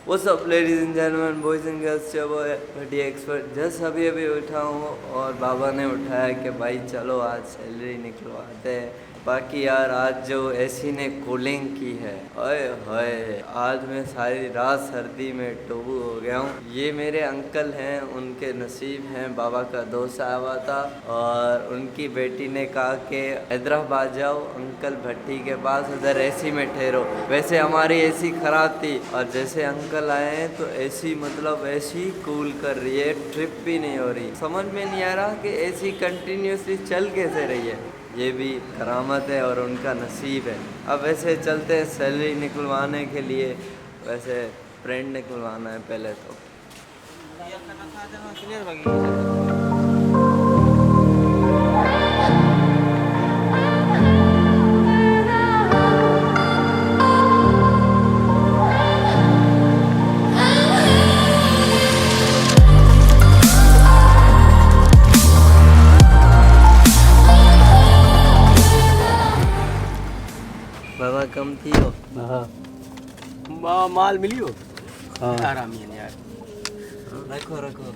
वो सब ladies and gentleman boys and girls जो वो घटिया एक्सपर्ट जस्ट अभी अभी उठा हूँ और बाबा ने उठाया कि भाई चलो आज सैलरी निकलवाते हैं। बाकी यार आज जो एसी ने कूलिंग की है, ओए होए, आज मैं सारी रात सर्दी में टोबू हो गया हूँ। ये मेरे अंकल हैं, उनके नसीब हैं, बाबा का दोस्त आया हुआ था और उनकी बेटी ने कहा कि हैदराबाद जाओ अंकल भट्टी के पास, उधर एसी में ठहरो। वैसे हमारी एसी खराब थी और जैसे अंकल आए हैं तो एसी मतलब एसी कूल कर रही है, ट्रिप भी नहीं हो रही। समझ में नहीं आ रहा कि एसी कंटिन्यूसली चल कैसे रही है। ये भी करामत है और उनका नसीब है। अब वैसे चलते हैं सैलरी निकलवाने के लिए, वैसे फ्रेंड निकलवाना है पहले तो। बाबा कम थी हो? हाँ माल मिलियो। हाँ आराम ही है यार। रखो रखो।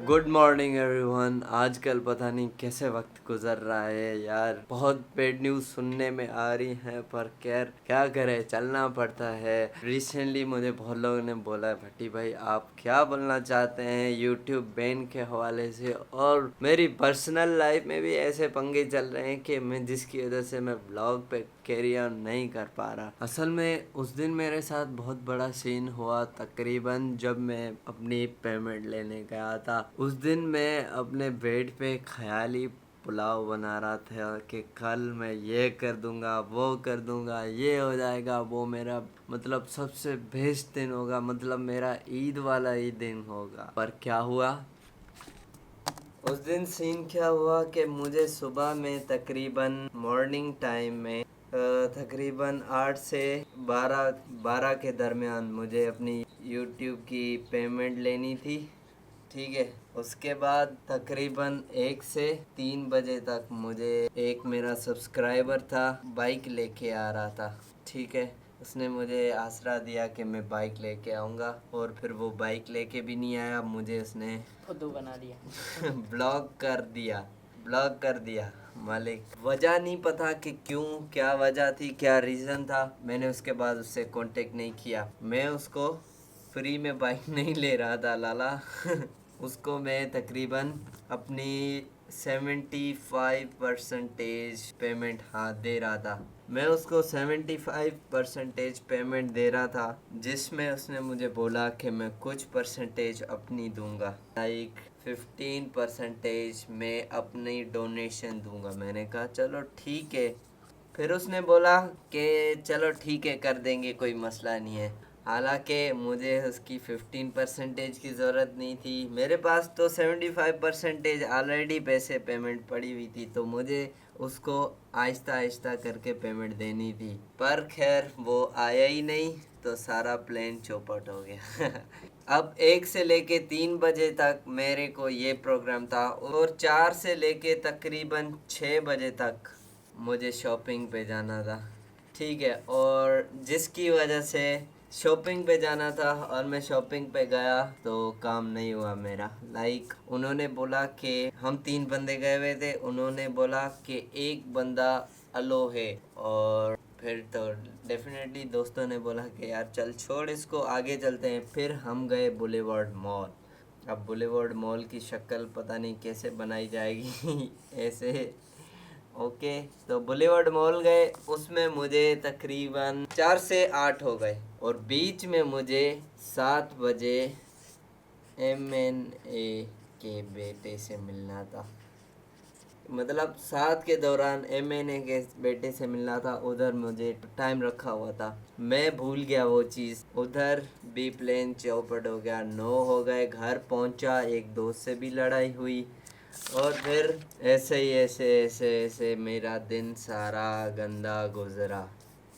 Good morning everyone. आजकल पता नहीं कैसे वक्त गुजर रहा है यार, बहुत बैड न्यूज़ सुनने में आ रही हैं, पर खैर क्या करें, चलना पड़ता है। रिसेंटली मुझे बहुत लोगों ने बोला है भट्टी भाई आप क्या बोलना चाहते हैं यूट्यूब बैन के हवाले से, और मेरी पर्सनल लाइफ में भी ऐसे पंगे चल रहे हैं कि मैं जिसकी वजह से मैं ब्लॉग पे कैरी ऑन नहीं कर पा रहा। असल में उस दिन मेरे साथ बहुत बड़ा सीन हुआ, तकरीबन जब मैं अपनी पेमेंट लेने गया था उस दिन मैं अपने बेड पे ख्याली पुलाव बना रहा था कि कल मैं ये कर दूंगा, वो कर दूंगा, ये हो जाएगा, वो मेरा मतलब सबसे बेस्ट दिन होगा, मतलब मेरा ईद वाला ही दिन होगा। पर क्या हुआ उस दिन, सीन क्या हुआ कि मुझे सुबह में तकरीबन मॉर्निंग टाइम में तकरीबन 8 से 12 के दरमियान मुझे अपनी यूट्यूब की पेमेंट लेनी थी। ठीक है, उसके बाद तकरीबन 1 से 3 बजे तक मुझे एक मेरा सब्सक्राइबर था बाइक लेके आ रहा था। ठीक है, उसने मुझे आसरा दिया कि मैं बाइक लेके आऊँगा और फिर वो बाइक लेके भी नहीं आया, मुझे उसने फुद्दू बना दिया। ब्लॉक कर दिया मालिक। वजह नहीं पता कि क्यों, क्या वजह थी, क्या रीज़न था। मैंने उसके बाद उससे कांटेक्ट नहीं किया। मैं उसको फ्री में बाइक नहीं ले रहा था लाला उसको मैं तकरीबन अपनी 75% पेमेंट दे रहा था। मैं उसको 75% पेमेंट दे रहा था, जिसमें उसने मुझे बोला कि मैं कुछ परसेंटेज अपनी दूंगा, लाइक 15% मैं अपनी डोनेशन दूंगा। मैंने कहा चलो ठीक है। फिर उसने बोला कि चलो ठीक है कर देंगे, कोई मसला नहीं है। हालांकि मुझे उसकी 15% की ज़रूरत नहीं थी, मेरे पास तो 75% ऑलरेडी पैसे पेमेंट पड़ी हुई थी, तो मुझे उसको आहिस्ता आहिस्ता करके पेमेंट देनी थी। पर खैर वो आया ही नहीं, तो सारा प्लान चौपट हो गया अब 1 से लेके 3 बजे तक मेरे को ये प्रोग्राम था और 4 से लेके तकरीबन 6 बजे तक मुझे शॉपिंग पे जाना था। ठीक है, और जिसकी वजह से शॉपिंग पे जाना था और मैं शॉपिंग पे गया तो काम नहीं हुआ मेरा। लाइक उन्होंने बोला कि हम 3 बंदे गए हुए थे, उन्होंने बोला कि एक बंदा अलो है, और फिर तो डेफिनेटली दोस्तों ने बोला कि यार चल छोड़ इसको, आगे चलते हैं। फिर हम गए बुलेवार्ड मॉल। अब बुलेवार्ड मॉल की शक्ल पता नहीं कैसे बनाई जाएगी ऐसे। ओके, तो बुलेवार्ड मॉल गए, उसमें मुझे तकरीबन 4 से 8 हो गए और बीच में मुझे 7 बजे MNA के बेटे से मिलना था। मतलब 7 के दौरान MNA के बेटे से मिलना था। उधर मुझे टाइम रखा हुआ था, मैं भूल गया वो चीज़। उधर भी प्लेन चौपट हो गया, 9 हो गए। घर पहुंचा, एक दोस्त से भी लड़ाई हुई और फिर ऐसे ही ऐसे मेरा दिन सारा गंदा गुजरा।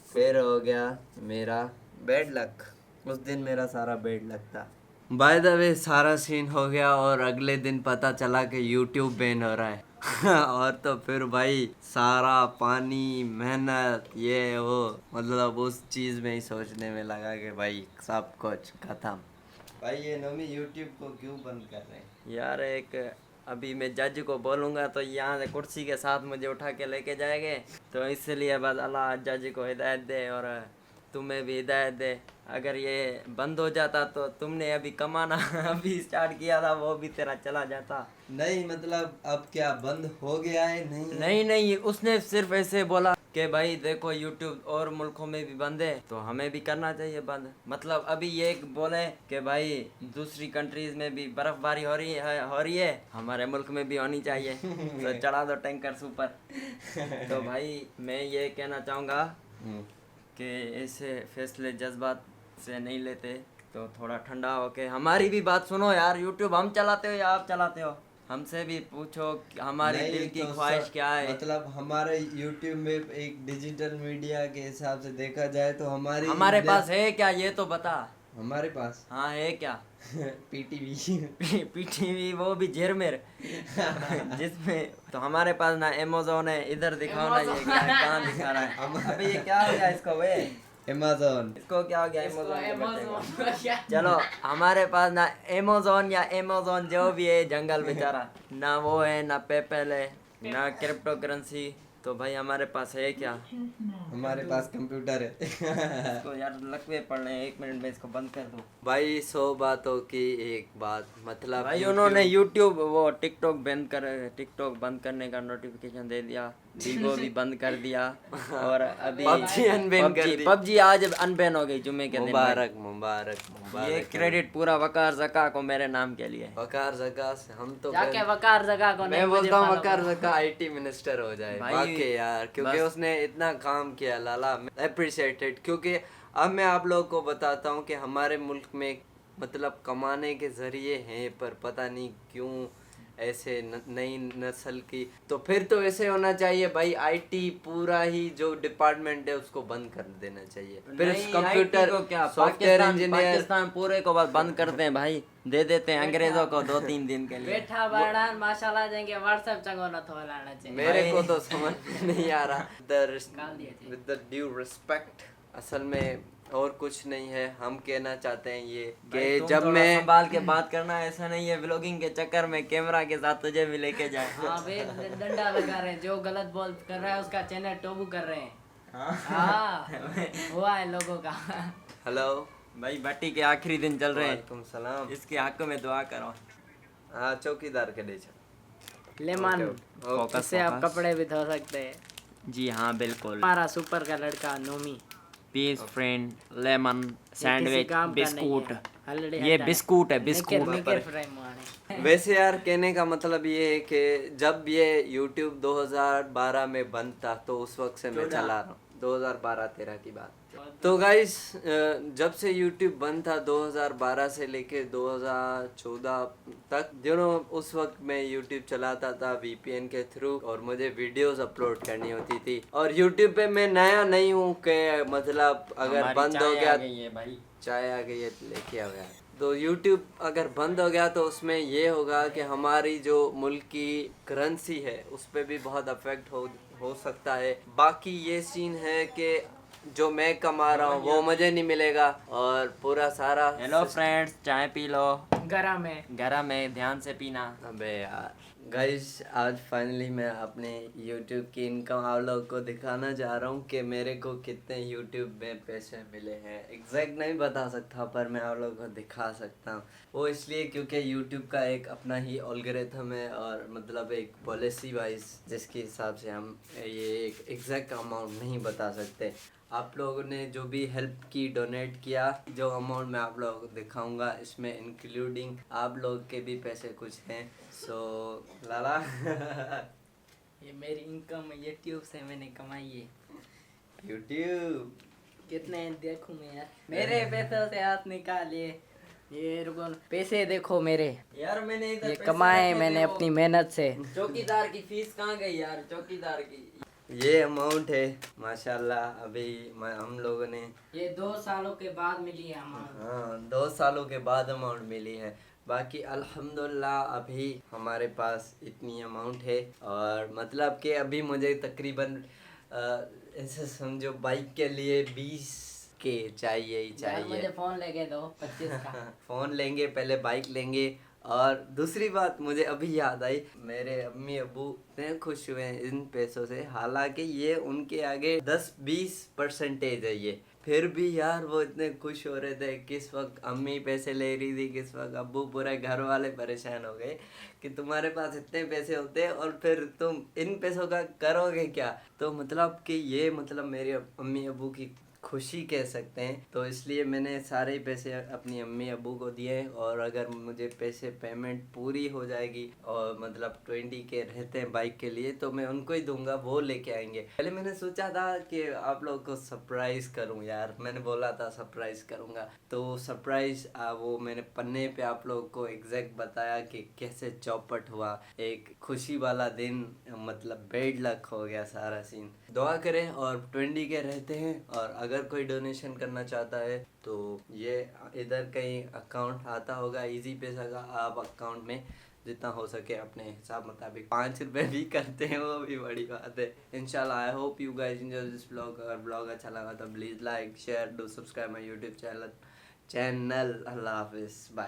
फिर हो गया मेरा बैड लक, उस दिन मेरा सारा बेड लगता। बाय द वे सारा सीन हो गया और अगले दिन पता चला कि यूट्यूब बैन हो रहा है और तो फिर भाई सारा पानी मेहनत ये वो मतलब उस चीज़ में ही सोचने में लगा कि भाई सब कुछ खत्म। भाई ये नमी यूट्यूब को क्यों बंद कर रहे हैं यार? एक अभी मैं जज को बोलूँगा तो यहाँ से कुर्सी के साथ मुझे उठा के लेके जाएंगे, तो इसलिए बस अल्लाह जज को हिदायत दे और तुम्हें भी हिदायत दे। अगर ये बंद हो जाता तो तुमने अभी कमाना अभी स्टार्ट किया था वो भी तेरा चला जाता। नहीं मतलब अब क्या बंद हो गया है? नहीं नहीं, उसने सिर्फ ऐसे बोला कि भाई देखो यूट्यूब और मुल्कों में भी बंद है तो हमें भी करना चाहिए बंद। मतलब अभी ये बोले कि भाई दूसरी कंट्रीज में भी बर्फबारी हो रही है, हमारे मुल्क में भी होनी चाहिए तो चढ़ा दो टैंकर्स ऊपर। तो भाई मैं ये कहना चाहूँगा कि ऐसे फैसले जज्बात से नहीं लेते, तो थोड़ा ठंडा होके हमारी भी बात सुनो यार। यूट्यूब हम चलाते हो या आप चलाते हो? हमसे भी पूछो कि हमारी नहीं, दिल की तो ख्वाहिश क्या है। मतलब हमारे YouTube में एक डिजिटल मीडिया के हिसाब से देखा जाए तो हमारे पास है क्या ये तो बता। हमारे पास हाँ है क्या? पीटीवी पीटीवी वो भी झेरमेर जिसमें तो हमारे पास ना अमेज़न है। इधर दिखाओ ना ये क्या है, कहाँ दिखा रहा है? अबे ये क्या हो गया इसको? वे अमेज़न इसको क्या हो गया? चलो हमारे पास ना अमेज़न या अमेज़न जो भी है जंगल बेचारा, ना वो है ना पेपल है ना क्रिप्टो करेंसी। तो भाई हमारे पास है क्या? हमारे पास कंप्यूटर है इसको यार लकवे पड़ रहे हैं, 1 मिनट में इसको बंद कर दो। भाई 100 बातों की एक बात, मतलब भाई उन्होंने यूट्यूब वो टिकटॉक बंद करने का नोटिफिकेशन दे दिया, वीगो भी बंद कर दिया और अभी PUBG अनबैन कर दी। पबजी आज अनबैन हो गई जुम्मे के दिन। मुबारक मुबारक मुबारक। ये क्रेडिट पूरा वकार जका को मेरे नाम के लिए। वकार जगह से हम तो जाके वकार जगह को मैं बोलता हूँ वकार जगह आईटी मिनिस्टर हो जाए भाई, वाकई यार, क्योंकि उसने इतना काम किया लाला, अप्रिशिएटेड। क्योंकि अब मैं आप लोगों को बताता हूँ कि हमारे मुल्क में मतलब कमाने के जरिए हैं, पर पता नहीं क्यों ऐसे नई नस्ल की, तो फिर तो ऐसे होना चाहिए भाई, आईटी पूरा ही जो डिपार्टमेंट है उसको बंद कर देना चाहिए। फिर कंप्यूटर को क्या सॉफ्टवेयर इंजीनियर पाकिस्तान पूरे को बस बंद करते हैं भाई, दे देते हैं अंग्रेजों को 2-3 दिन के लिए। बैठा बाड़ा माशाल्लाह जाएंगे व्हाट्सएप चंगो न थो लाना चाहिए। मेरे को तो समझ में नहीं आ रहा। निकाल दिया चाहिए। विद द ड्यू रिस्पेक्ट, असल में और कुछ नहीं है। हम कहना चाहते हैं ये कि जब मैं संभाल के बात करना, ऐसा नहीं है व्लॉगिंग के चक्कर में कैमरा के साथ तुझे भी लेके जाए। हाँ वे डंडा लगा रहे हैं, जो गलत बोल कर रहा है उसका चैनल टोबू कर रहे हैं। हाँ हुआ है लोगों का। हेलो भाई भट्टी के आखिरी दिन चल रहे हैं, वालेकुम सलाम। इसके हक में दुआ करो। हाँ चौकीदार के लिए लेमन, ओके। इससे आप कपड़े भी धो सकते हैं। जी हाँ बिल्कुल। हमारा सुपर का लड़का नोमी piece friend lemon sandwich biscuit, already ये बिस्कुट है बिस्कुट। वैसे यार कहने का मतलब ये है कि जब ये YouTube 2012 में बंद था तो उस वक्त से मैं चला रहा हूँ, 2012-13 की बात। तो गाइस जब से YouTube बंद था 2012 से लेके 2014 तक, उस वक्त मैं YouTube चलाता था VPN के थ्रू और मुझे वीडियोस अपलोड करनी होती थी। और YouTube पे मैं नया नहीं हूँ कि मतलब अगर बंद हो गया, भाई चाय आ गई है लेके आ गया, तो YouTube अगर बंद हो गया तो उसमें ये होगा कि हमारी जो मुल्क की करेंसी है उस पर भी बहुत अफेक्ट हो सकता है। बाकी ये सीन है कि जो मैं कमा रहा हूँ वो मुझे नहीं मिलेगा और पूरा सारा। हेलो फ्रेंड्स, चाय पी लो गरम में ध्यान से पीना। अबे यार गाइस, आज फाइनली मैं अपने YouTube की इनकम आप लोगों को दिखाना चाह रहा हूँ कि मेरे को कितने YouTube में पैसे मिले हैं। एग्जैक्ट नहीं बता सकता पर मैं आप लोगों को दिखा सकता हूँ। वो इसलिए क्योंकि YouTube का एक अपना ही एल्गोरिथम है और मतलब एक पॉलिसी वाइज जिसके हिसाब से हम ये एक एग्जैक्ट अमाउंट नहीं बता सकते। आप लोगों ने जो भी हेल्प की, डोनेट किया, जो अमाउंट मैं आप लोगों को दिखाऊंगा इसमें इंक्लूडिंग आप लोग के भी पैसे कुछ हैं। सो लाला ये मेरी इनकम यूट्यूब से मैंने कमाई है। यूट्यूब कितने देखूं मैं यार, मेरे पैसों से हाथ निकालिए। ये रुको, पैसे देखो मेरे यार मैंने ये कमाए मैंने अपनी मेहनत से। चौकीदार की फीस कहाँ गई यार? चौकीदार की ये अमाउंट है माशाल्लाह। अभी हम लोगों ने ये 2 सालों के बाद मिली है हमारे। हाँ 2 सालों के बाद अमाउंट मिली है। बाकी अल्हम्दुलिल्लाह अभी हमारे पास इतनी अमाउंट है, और मतलब कि अभी मुझे तकरीबन ऐसे समझो बाइक के लिए 20 के चाहिए ही यार मुझे चाहिए। फोन लेके दो 25 का। फ़ोन लेंगे, पहले बाइक लेंगे। और दूसरी बात मुझे अभी याद आई, मेरे अम्मी अबू इतने खुश हुए हैं इन पैसों से, हालांकि ये उनके आगे 10-20% है ये, फिर भी यार वो इतने खुश हो रहे थे। किस वक्त अम्मी पैसे ले रही थी, किस वक्त अब्बू, पूरे घर वाले परेशान हो गए कि तुम्हारे पास इतने पैसे होते हैं और फिर तुम इन पैसों का करोगे क्या। तो मतलब कि ये मतलब मेरे अम्मी अबू की खुशी कह सकते हैं। तो इसलिए मैंने सारे ही पैसे अपनी अम्मी अबू को दिए, और अगर मुझे पैसे पेमेंट पूरी हो जाएगी और मतलब 20 के रहते हैं बाइक के लिए, तो मैं उनको ही दूंगा, वो लेके आएंगे। पहले मैंने सोचा था कि आप लोगों को सरप्राइज़ करूं यार, मैंने बोला था सरप्राइज़ करूंगा, तो सरप्राइज़ वो मैंने पन्ने पे आप लोगों को एग्जैक्ट बताया कि कैसे चौपट हुआ। एक खुशी वाला दिन, मतलब बेड लक हो गया सारा सीन। दुआ करें और 20 के रहते हैं, और अगर कोई डोनेशन करना चाहता है तो ये इधर कहीं अकाउंट आता होगा इजी पैसा का, आप अकाउंट में जितना हो सके अपने हिसाब मुताबिक 5 रुपए भी करते हैं, वो भी बड़ी बात है। इंशाल्लाह I hope you guys enjoy this blog. अगर ब्लॉग अच्छा लगा तो please like share do subscribe my YouTube channel. अल्लाह हाफिज़, बाय।